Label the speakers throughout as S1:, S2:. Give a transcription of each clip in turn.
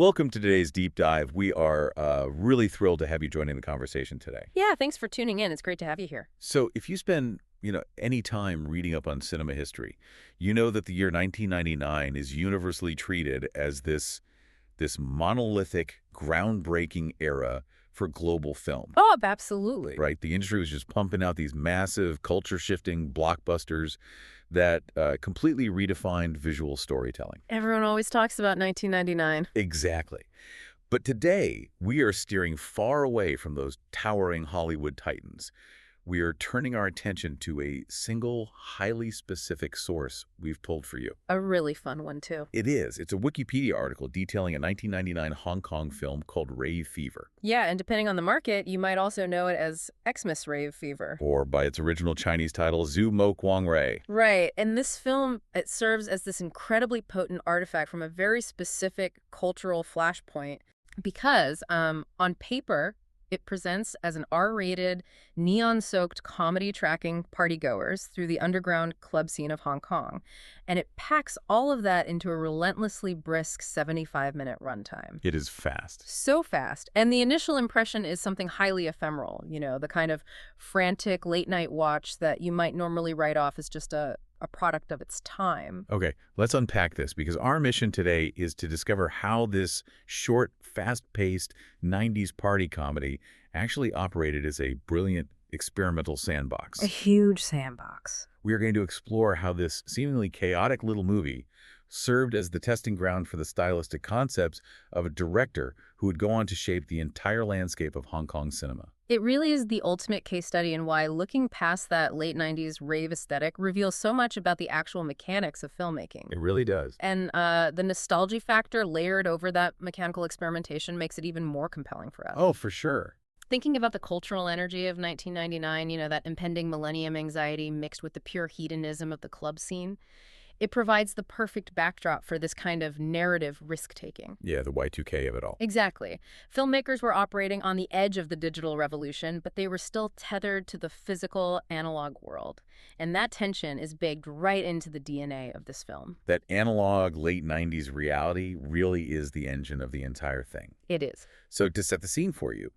S1: Welcome to today's deep dive. We are really thrilled to have you joining the conversation today.
S2: Yeah, thanks for tuning in. It's great to have you here.
S1: So if you spend, any time reading up on cinema history, you know that the year 1999 is universally treated as this monolithic, groundbreaking era for global film.
S2: Oh, absolutely.
S1: Right? The industry was just pumping out these massive, culture-shifting blockbusters that completely redefined visual storytelling.
S2: Everyone always talks about 1999.
S1: Exactly. But today, we are steering far away from those towering Hollywood titans. We are turning our attention to a single, highly specific source we've pulled for you.
S2: A really fun one, too.
S1: It is. It's a Wikipedia article detailing a 1999 Hong Kong film called Rave Fever.
S2: Yeah, and depending on the market, you might also know it as Xmas Rave Fever.
S1: Or by its original Chinese title, Zhu Mo Quang Rei.
S2: Right, and this film, it serves as this incredibly potent artifact from a very specific cultural flashpoint because, on paper, it presents as an R-rated, neon-soaked comedy tracking partygoers through the underground club scene of Hong Kong. And it packs all of that into a relentlessly brisk 75-minute runtime.
S1: It is fast.
S2: So fast. And the initial impression is something highly ephemeral, the kind of frantic late-night watch that you might normally write off as just a product of its time.
S1: Okay, let's unpack this because our mission today is to discover how this short, fast-paced 90s party comedy actually operated as a brilliant experimental sandbox.
S2: A huge sandbox.
S1: We are going to explore how this seemingly chaotic little movie served as the testing ground for the stylistic concepts of a director who would go on to shape the entire landscape of Hong Kong cinema.
S2: It really is the ultimate case study in why looking past that late 90s rave aesthetic reveals so much about the actual mechanics of filmmaking.
S1: It really does.
S2: And the nostalgia factor layered over that mechanical experimentation makes it even more compelling for us.
S1: Oh, for sure.
S2: Thinking about the cultural energy of 1999, that impending millennium anxiety mixed with the pure hedonism of the club scene, it provides the perfect backdrop for this kind of narrative risk-taking.
S1: Yeah, the Y2K of it all.
S2: Exactly. Filmmakers were operating on the edge of the digital revolution, but they were still tethered to the physical, analog world. And that tension is baked right into the DNA of this film.
S1: That analog, late 90s reality really is the engine of the entire thing.
S2: It is.
S1: So to set the scene for you,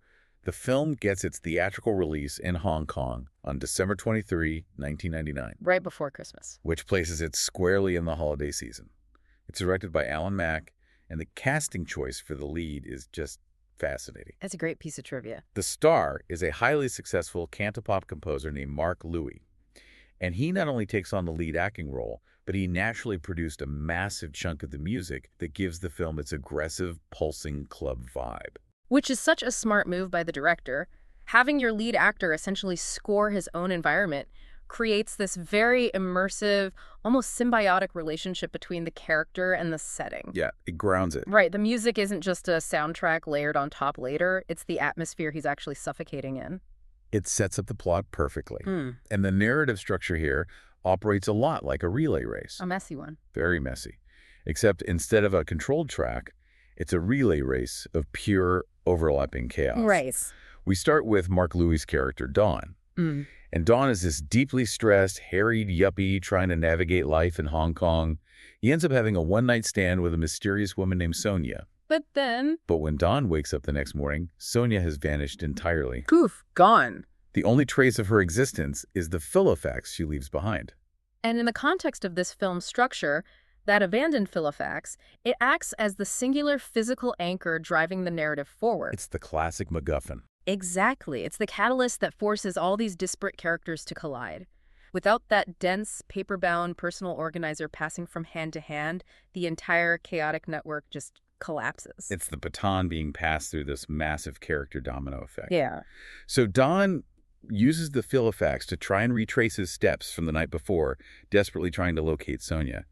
S1: the film gets its theatrical release in Hong Kong on December 23, 1999.
S2: Right before Christmas.
S1: Which places it squarely in the holiday season. It's directed by Alan Mack, and the casting choice for the lead is just fascinating.
S2: That's a great piece of trivia.
S1: The star is a highly successful Canto-pop composer named Mark Lui. And he not only takes on the lead acting role, but he naturally produced a massive chunk of the music that gives the film its aggressive, pulsing club vibe.
S2: Which is such a smart move by the director. Having your lead actor essentially score his own environment creates this very immersive, almost symbiotic relationship between the character and the setting.
S1: Yeah, it grounds it.
S2: Right. The music isn't just a soundtrack layered on top later. It's the atmosphere he's actually suffocating in.
S1: It sets up the plot perfectly.
S2: Mm.
S1: And the narrative structure here operates a lot like a relay race.
S2: A messy one.
S1: Very messy. Except instead of a controlled track, it's a relay race of pure overlapping chaos.
S2: Right.
S1: We start with Mark Lui's character, Don.
S2: Mm.
S1: And Don is this deeply stressed, harried yuppie trying to navigate life in Hong Kong. He ends up having a one-night stand with a mysterious woman named Sonia.
S2: But
S1: when Don wakes up the next morning, Sonia has vanished entirely.
S2: Poof, gone.
S1: The only trace of her existence is the Philofax she leaves behind.
S2: And in the context of this film's structure, that abandoned Philofax, it acts as the singular physical anchor driving the narrative forward.
S1: It's the classic MacGuffin.
S2: Exactly. It's the catalyst that forces all these disparate characters to collide. Without that dense, paper-bound personal organizer passing from hand to hand, the entire chaotic network just collapses.
S1: It's the baton being passed through this massive character domino effect.
S2: Yeah.
S1: So Don uses the Philofax to try and retrace his steps from the night before, desperately trying to locate Sonia.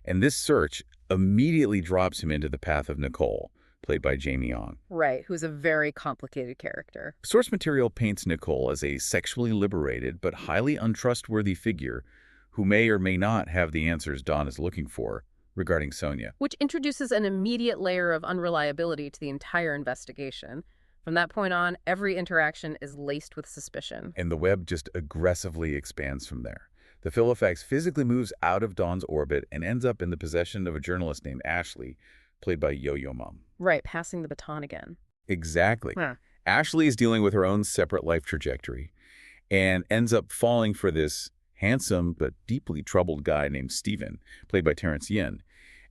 S1: And this search immediately drops him into the path of Nicole, played by Jamie Ong.
S2: Right, who's a very complicated character.
S1: Source material paints Nicole as a sexually liberated but highly untrustworthy figure who may or may not have the answers Don is looking for regarding Sonia.
S2: Which introduces an immediate layer of unreliability to the entire investigation. From that point on, every interaction is laced with suspicion.
S1: And the web just aggressively expands from there. The Philofax physically moves out of Don's orbit and ends up in the possession of a journalist named Ashley, played by Yo-Yo Mom.
S2: Right, passing the baton again.
S1: Exactly.
S2: Huh.
S1: Ashley is dealing with her own separate life trajectory and ends up falling for this handsome but deeply troubled guy named Steven, played by Terrence Yin.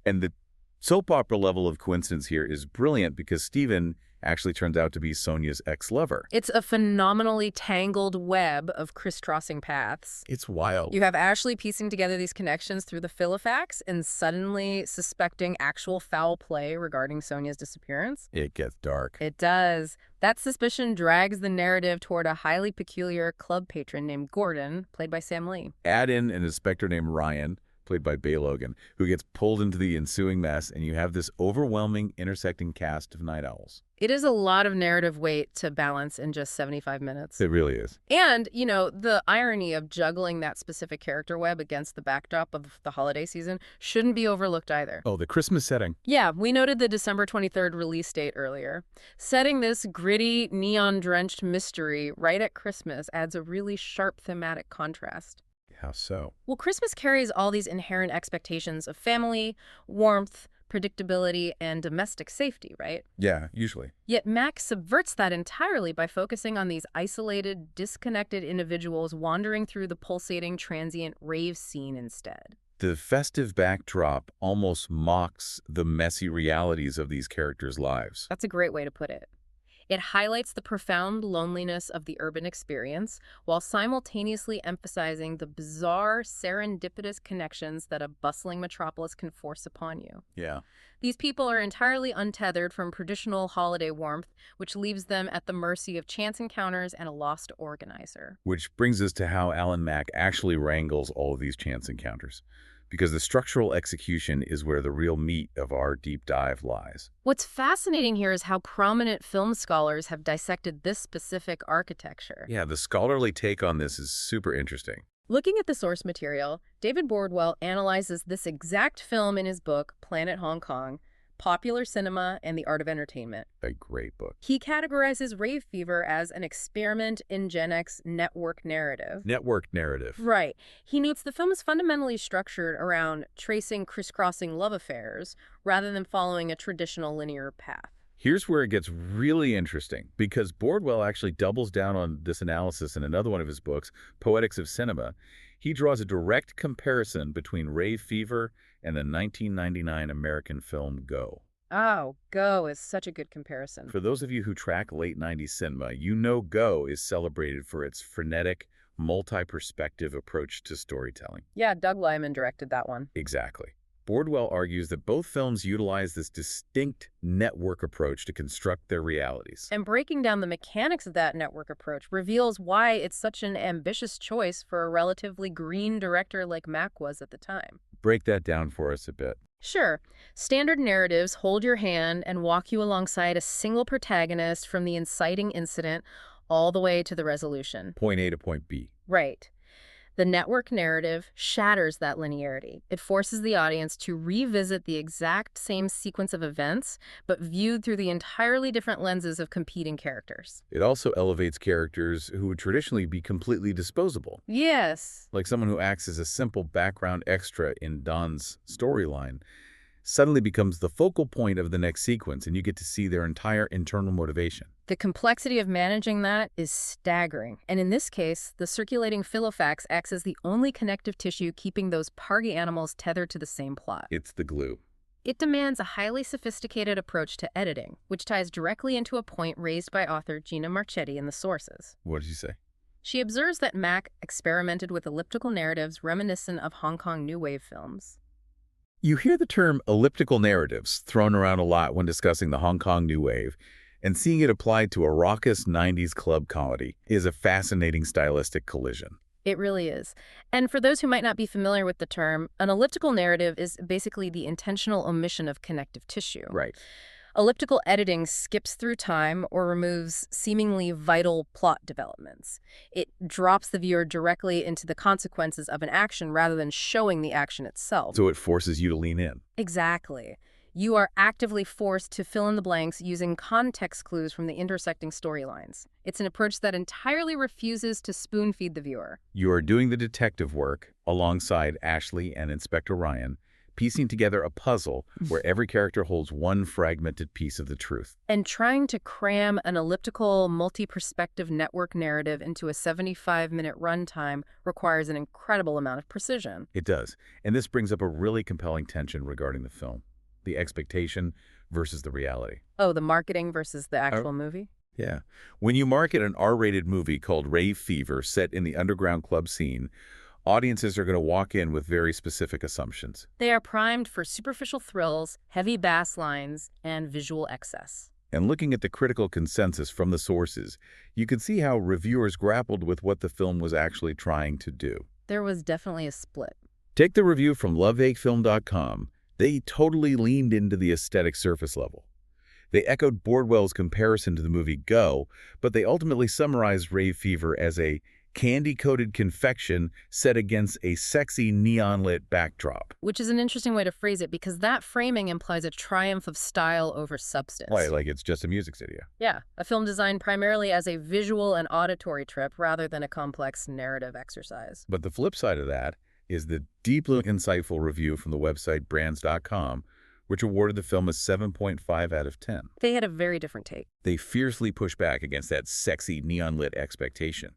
S1: And the soap opera level of coincidence here is brilliant because Steven actually turns out to be Sonia's ex-lover.
S2: It's a phenomenally tangled web of crisscrossing paths.
S1: It's wild.
S2: You have Ashley piecing together these connections through the Philofax and suddenly suspecting actual foul play regarding Sonia's disappearance.
S1: It gets dark.
S2: It does. That suspicion drags the narrative toward a highly peculiar club patron named Gordon, played by Sam Lee.
S1: Add in an inspector named Ryan, played by Bay Logan, who gets pulled into the ensuing mess, and you have this overwhelming intersecting cast of night owls.
S2: It is a lot of narrative weight to balance in just 75 minutes.
S1: It really is.
S2: And, the irony of juggling that specific character web against the backdrop of the holiday season shouldn't be overlooked either.
S1: Oh, the Christmas setting.
S2: Yeah, we noted the December 23rd release date earlier. Setting this gritty, neon-drenched mystery right at Christmas adds a really sharp thematic contrast.
S1: How so?
S2: Well, Christmas carries all these inherent expectations of family, warmth, predictability, and domestic safety, right?
S1: Yeah, usually.
S2: Yet Mack subverts that entirely by focusing on these isolated, disconnected individuals wandering through the pulsating, transient rave scene instead.
S1: The festive backdrop almost mocks the messy realities of these characters' lives.
S2: That's a great way to put it. It highlights the profound loneliness of the urban experience while simultaneously emphasizing the bizarre, serendipitous connections that a bustling metropolis can force upon you.
S1: Yeah.
S2: These people are entirely untethered from traditional holiday warmth, which leaves them at the mercy of chance encounters and a lost organizer.
S1: Which brings us to how Alan Mack actually wrangles all of these chance encounters. Because the structural execution is where the real meat of our deep dive lies.
S2: What's fascinating here is how prominent film scholars have dissected this specific architecture.
S1: Yeah, the scholarly take on this is super interesting.
S2: Looking at the source material, David Bordwell analyzes this exact film in his book, Planet Hong Kong, Popular Cinema and the Art of Entertainment.
S1: A great book.
S2: He categorizes Rave Fever as an experiment in Gen X network narrative.
S1: Network narrative.
S2: Right. He notes the film is fundamentally structured around tracing crisscrossing love affairs rather than following a traditional linear path.
S1: Here's where it gets really interesting, because Bordwell actually doubles down on this analysis in another one of his books, Poetics of Cinema. He draws a direct comparison between Rave Fever and the 1999 American film Go.
S2: Oh, Go is such a good comparison.
S1: For those of you who track late 90s cinema, you know Go is celebrated for its frenetic, multi-perspective approach to storytelling.
S2: Yeah, Doug Liman directed that one.
S1: Exactly. Bordwell argues that both films utilize this distinct network approach to construct their realities.
S2: And breaking down the mechanics of that network approach reveals why it's such an ambitious choice for a relatively green director like Mack was at the time.
S1: Break that down for us a bit.
S2: Sure. Standard narratives hold your hand and walk you alongside a single protagonist from the inciting incident all the way to the resolution.
S1: Point A to point B.
S2: Right. The network narrative shatters that linearity. It forces the audience to revisit the exact same sequence of events, but viewed through the entirely different lenses of competing characters.
S1: It also elevates characters who would traditionally be completely disposable.
S2: Yes.
S1: Like someone who acts as a simple background extra in Don's storyline suddenly becomes the focal point of the next sequence, and you get to see their entire internal motivation.
S2: The complexity of managing that is staggering. And in this case, the circulating Philofax acts as the only connective tissue keeping those party animals tethered to the same plot.
S1: It's the glue.
S2: It demands a highly sophisticated approach to editing, which ties directly into a point raised by author Gina Marchetti in the sources.
S1: What did you say?
S2: She observes that Mack experimented with elliptical narratives reminiscent of Hong Kong New Wave films.
S1: You hear the term elliptical narratives thrown around a lot when discussing the Hong Kong New Wave, and seeing it applied to a raucous 90s club comedy is a fascinating stylistic collision.
S2: It really is. And for those who might not be familiar with the term, an elliptical narrative is basically the intentional omission of connective tissue.
S1: Right.
S2: Elliptical editing skips through time or removes seemingly vital plot developments. It drops the viewer directly into the consequences of an action rather than showing the action itself.
S1: So it forces you to lean in.
S2: Exactly. You are actively forced to fill in the blanks using context clues from the intersecting storylines. It's an approach that entirely refuses to spoon-feed the viewer.
S1: You are doing the detective work alongside Ashley and Inspector Ryan, piecing together a puzzle where every character holds one fragmented piece of the truth.
S2: And trying to cram an elliptical, multi-perspective network narrative into a 75-minute runtime requires an incredible amount of precision.
S1: It does. And this brings up a really compelling tension regarding the film. The expectation versus the reality.
S2: Oh, the marketing versus the actual movie?
S1: Yeah. When you market an R-rated movie called Rave Fever set in the underground club scene, audiences are going to walk in with very specific assumptions.
S2: They are primed for superficial thrills, heavy bass lines, and visual excess.
S1: And looking at the critical consensus from the sources, you can see how reviewers grappled with what the film was actually trying to do.
S2: There was definitely a split.
S1: Take the review from loveakefilm.com. They totally leaned into the aesthetic surface level. They echoed Bordwell's comparison to the movie Go, but they ultimately summarized Rave Fever as a candy-coated confection set against a sexy neon-lit backdrop.
S2: Which is an interesting way to phrase it because that framing implies a triumph of style over substance.
S1: Right, like it's just a music video.
S2: Yeah, a film designed primarily as a visual and auditory trip rather than a complex narrative exercise.
S1: But the flip side of that is the deeply insightful review from the website brands.com, which awarded the film a 7.5 out of 10.
S2: They had a very different take.
S1: They fiercely push back against that sexy neon-lit expectation.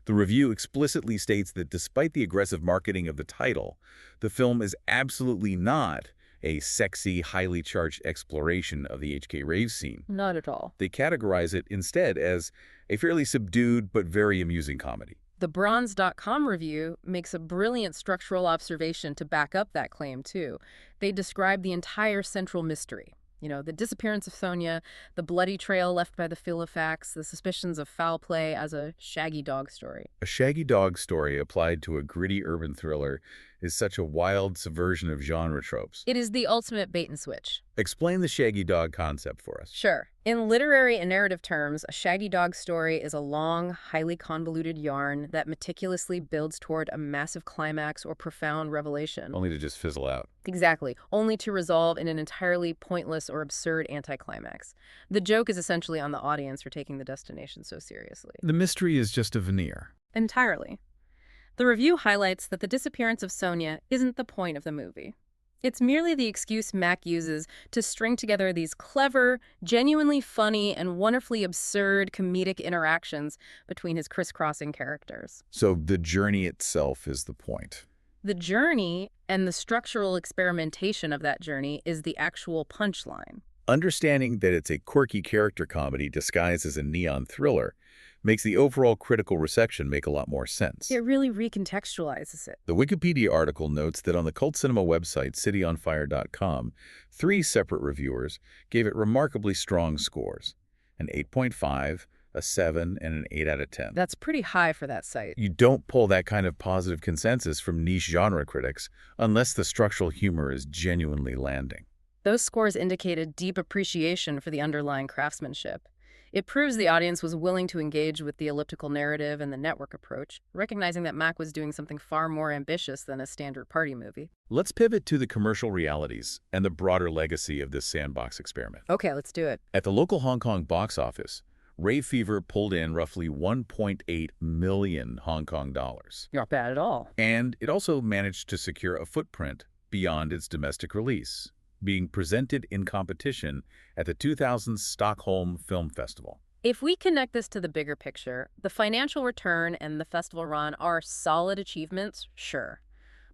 S1: The review explicitly states that despite the aggressive marketing of the title, the film is absolutely not a sexy, highly charged exploration of the HK rave scene.
S2: Not at all.
S1: They categorize it instead as a fairly subdued but very amusing comedy.
S2: The Bronze.com review makes a brilliant structural observation to back up that claim, too. They describe the entire central mystery. You know, the disappearance of Sonia, the bloody trail left by the Philofax, the suspicions of foul play as a shaggy dog story.
S1: A shaggy dog story applied to a gritty urban thriller is such a wild subversion of genre tropes.
S2: It is the ultimate bait and switch.
S1: Explain the shaggy dog concept for us.
S2: Sure. In literary and narrative terms, a shaggy dog story is a long, highly convoluted yarn that meticulously builds toward a massive climax or profound revelation.
S1: Only to just fizzle out.
S2: Exactly. Only to resolve in an entirely pointless or absurd anticlimax. The joke is essentially on the audience for taking the destination so seriously.
S1: The mystery is just a veneer.
S2: Entirely. The review highlights that the disappearance of Sonia isn't the point of the movie. It's merely the excuse Mack uses to string together these clever, genuinely funny, and wonderfully absurd comedic interactions between his crisscrossing characters.
S1: So the journey itself is the point.
S2: The journey and the structural experimentation of that journey is the actual punchline.
S1: Understanding that it's a quirky character comedy disguised as a neon thriller makes the overall critical reception make a lot more sense.
S2: It really recontextualizes it.
S1: The Wikipedia article notes that on the cult cinema website cityonfire.com, 3 separate reviewers gave it remarkably strong scores: an 8.5, a 7, and an 8 out of 10.
S2: That's pretty high for that site.
S1: You don't pull that kind of positive consensus from niche genre critics unless the structural humor is genuinely landing.
S2: Those scores indicated deep appreciation for the underlying craftsmanship. It proves the audience was willing to engage with the elliptical narrative and the network approach, recognizing that Mack was doing something far more ambitious than a standard party movie.
S1: Let's pivot to the commercial realities and the broader legacy of this sandbox experiment.
S2: Okay, let's do it.
S1: At the local Hong Kong box office, Rave Fever pulled in roughly 1.8 million Hong Kong dollars.
S2: Not bad at all.
S1: And it also managed to secure a footprint beyond its domestic release, being presented in competition at the 2000 Stockholm Film Festival.
S2: If we connect this to the bigger picture, the financial return and the festival run are solid achievements, sure.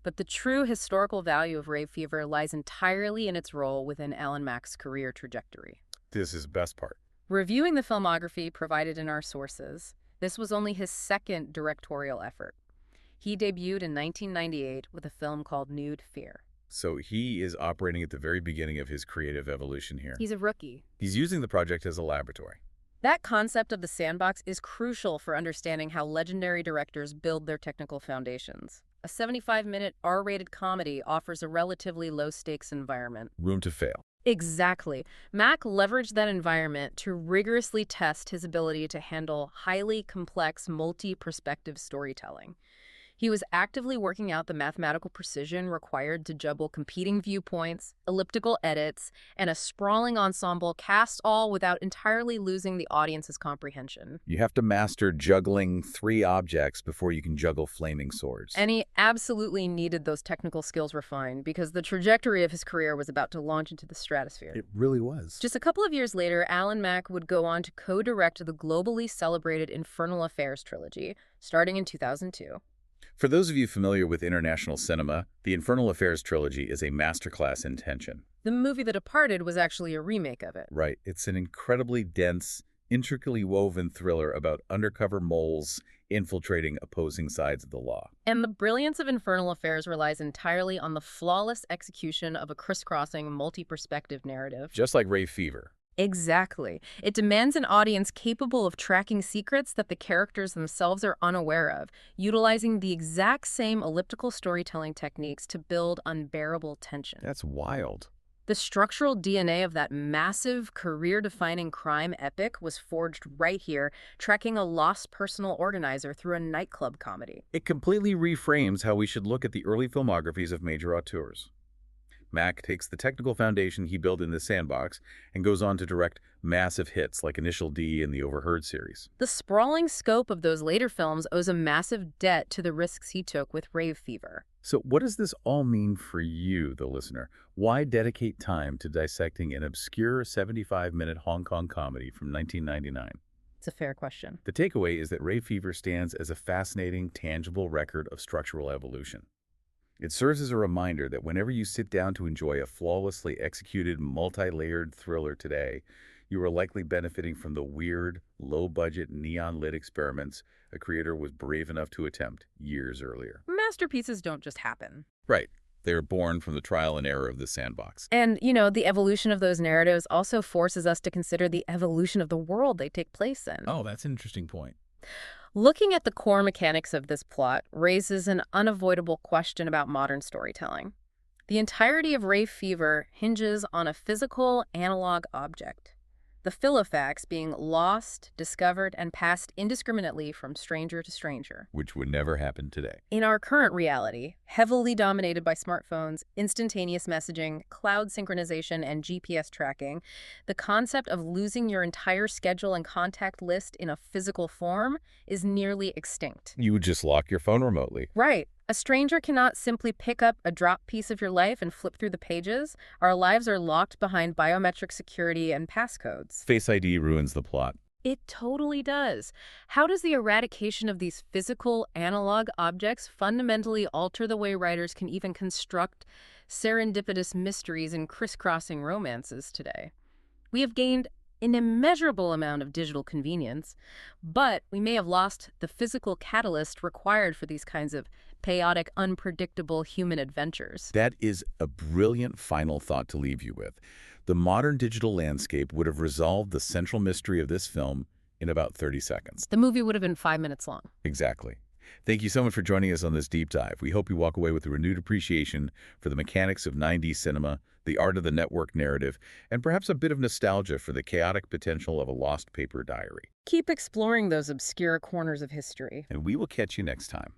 S2: But the true historical value of Rave Fever lies entirely in its role within Alan Mack's career trajectory.
S1: This is the best part.
S2: Reviewing the filmography provided in our sources, this was only his second directorial effort. He debuted in 1998 with a film called Nude Fear.
S1: So he is operating at the very beginning of his creative evolution here.
S2: He's a rookie.
S1: He's using the project as a laboratory.
S2: That concept of the sandbox is crucial for understanding how legendary directors build their technical foundations. A 75-minute R-rated comedy offers a relatively low-stakes environment.
S1: Room to fail.
S2: Exactly. Mack leveraged that environment to rigorously test his ability to handle highly complex, multi-perspective storytelling. He was actively working out the mathematical precision required to juggle competing viewpoints, elliptical edits, and a sprawling ensemble cast all without entirely losing the audience's comprehension.
S1: You have to master juggling 3 objects before you can juggle flaming swords.
S2: And he absolutely needed those technical skills refined because the trajectory of his career was about to launch into the stratosphere.
S1: It really was.
S2: Just a couple of years later, Alan Mack would go on to co-direct the globally celebrated Infernal Affairs trilogy, starting in 2002.
S1: For those of you familiar with international cinema, the Infernal Affairs trilogy is a masterclass in tension.
S2: The movie The Departed was actually a remake of it.
S1: Right. It's an incredibly dense, intricately woven thriller about undercover moles infiltrating opposing sides of the law.
S2: And the brilliance of Infernal Affairs relies entirely on the flawless execution of a crisscrossing, multi-perspective narrative.
S1: Just like Rave Fever.
S2: Exactly. It demands an audience capable of tracking secrets that the characters themselves are unaware of, utilizing the exact same elliptical storytelling techniques to build unbearable tension.
S1: That's wild.
S2: The structural DNA of that massive, career-defining crime epic was forged right here, tracking a lost personal organizer through a nightclub comedy.
S1: It completely reframes how we should look at the early filmographies of major auteurs. Mack takes the technical foundation he built in the Sandbox and goes on to direct massive hits like Initial D and the Overheard series.
S2: The sprawling scope of those later films owes a massive debt to the risks he took with Rave Fever.
S1: So what does this all mean for you, the listener? Why dedicate time to dissecting an obscure 75-minute Hong Kong comedy from 1999?
S2: It's a fair question.
S1: The takeaway is that Rave Fever stands as a fascinating, tangible record of structural evolution. It serves as a reminder that whenever you sit down to enjoy a flawlessly executed, multi-layered thriller today, you are likely benefiting from the weird, low-budget, neon-lit experiments a creator was brave enough to attempt years earlier.
S2: Masterpieces don't just happen.
S1: Right. They are born from the trial and error of the Sandbox.
S2: And, the evolution of those narratives also forces us to consider the evolution of the world they take place in.
S1: Oh, that's an interesting point.
S2: Looking at the core mechanics of this plot raises an unavoidable question about modern storytelling. The entirety of Rave Fever hinges on a physical analog object, the Philofax being lost, discovered, and passed indiscriminately from stranger to stranger.
S1: Which would never happen today.
S2: In our current reality, heavily dominated by smartphones, instantaneous messaging, cloud synchronization, and GPS tracking, the concept of losing your entire schedule and contact list in a physical form is nearly extinct.
S1: You would just lock your phone remotely.
S2: Right. A stranger cannot simply pick up a drop piece of your life and flip through the pages. Our lives are locked behind biometric security and passcodes.
S1: Face ID ruins the plot.
S2: It totally does. How does the eradication of these physical analog objects fundamentally alter the way writers can even construct serendipitous mysteries and crisscrossing romances today? We have gained an immeasurable amount of digital convenience, but we may have lost the physical catalyst required for these kinds of chaotic, unpredictable human adventures.
S1: That is a brilliant final thought to leave you with. The modern digital landscape would have resolved the central mystery of this film in about 30 seconds.
S2: The movie would have been 5 minutes long.
S1: Exactly. Thank you so much for joining us on this deep dive. We hope you walk away with a renewed appreciation for the mechanics of 9D cinema, the art of the network narrative, and perhaps a bit of nostalgia for the chaotic potential of a lost paper diary.
S2: Keep exploring those obscure corners of history.
S1: And we will catch you next time.